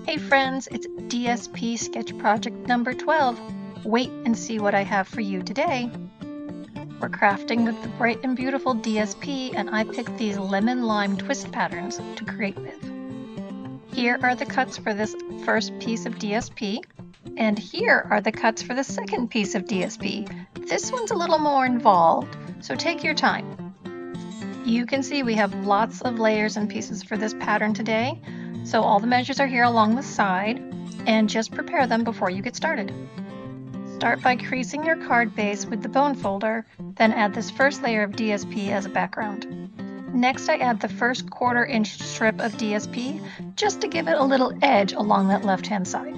Hey friends, it's DSP Sketch Project number 12. Wait and see what I have for you today. We're crafting with the bright and beautiful DSP, and I picked these lemon lime twist patterns to create with. Here are the cuts for this first piece of DSP, and here are the cuts for the second piece of DSP. This one's a little more involved, so take your time. You can see we have lots of layers and pieces for this pattern today. So all the measures are here along the side, and just prepare them before you get started. Start by creasing your card base with the bone folder, then add this first layer of DSP as a background. Next I add the first 1/4 inch strip of DSP just to give it a little edge along that left hand side.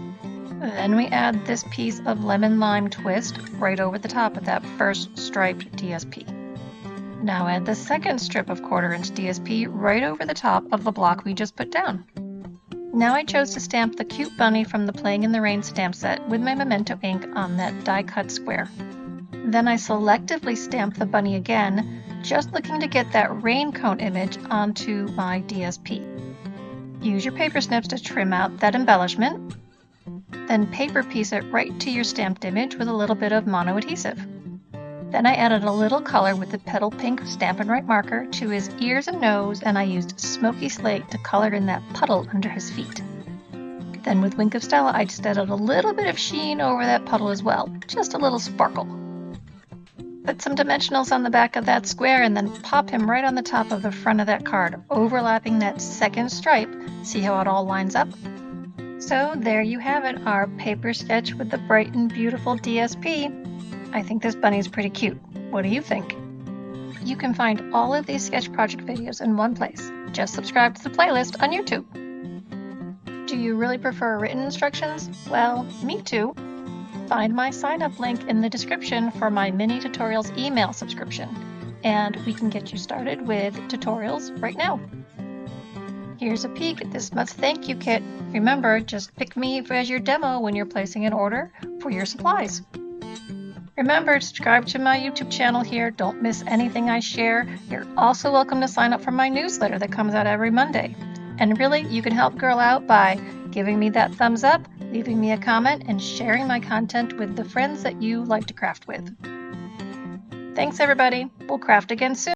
Then we add this piece of lemon lime twist right over the top of that first striped DSP. Now add the second strip of 1/4 inch DSP right over the top of the block we just put down. Now I chose to stamp the cute bunny from the Playing in the Rain stamp set with my Memento ink on that die cut square. Then I selectively stamp the bunny again, just looking to get that rain cone image onto my DSP. Use your paper snips to trim out that embellishment, then paper piece it right to your stamped image with a little bit of mono adhesive. Then I added a little color with the petal pink Stampin' Right marker to his ears and nose, and I used smoky slate to color in that puddle under his feet. Then with Wink of Stella, I just added a little bit of sheen over that puddle as well, just a little sparkle. Put some dimensionals on the back of that square and then pop him right on the top of the front of that card, overlapping that second stripe. See how it all lines up? So there you have it, our paper sketch with the bright and beautiful DSP. I think this bunny is pretty cute. What do you think? You can find all of these sketch project videos in one place. Just subscribe to the playlist on YouTube. Do you really prefer written instructions? Well, me too. Find my sign-up link in the description for my mini tutorials email subscription, and we can get you started with tutorials right now. Here's a peek at this month's thank you kit. Remember, just pick me as your demo when you're placing an order for your supplies. Remember to subscribe to my YouTube channel here. Don't miss anything I share. You're also welcome to sign up for my newsletter that comes out every Monday. And really, you can help Girl out by giving me that thumbs up, leaving me a comment, and sharing my content with the friends that you like to craft with. Thanks everybody. We'll craft again soon.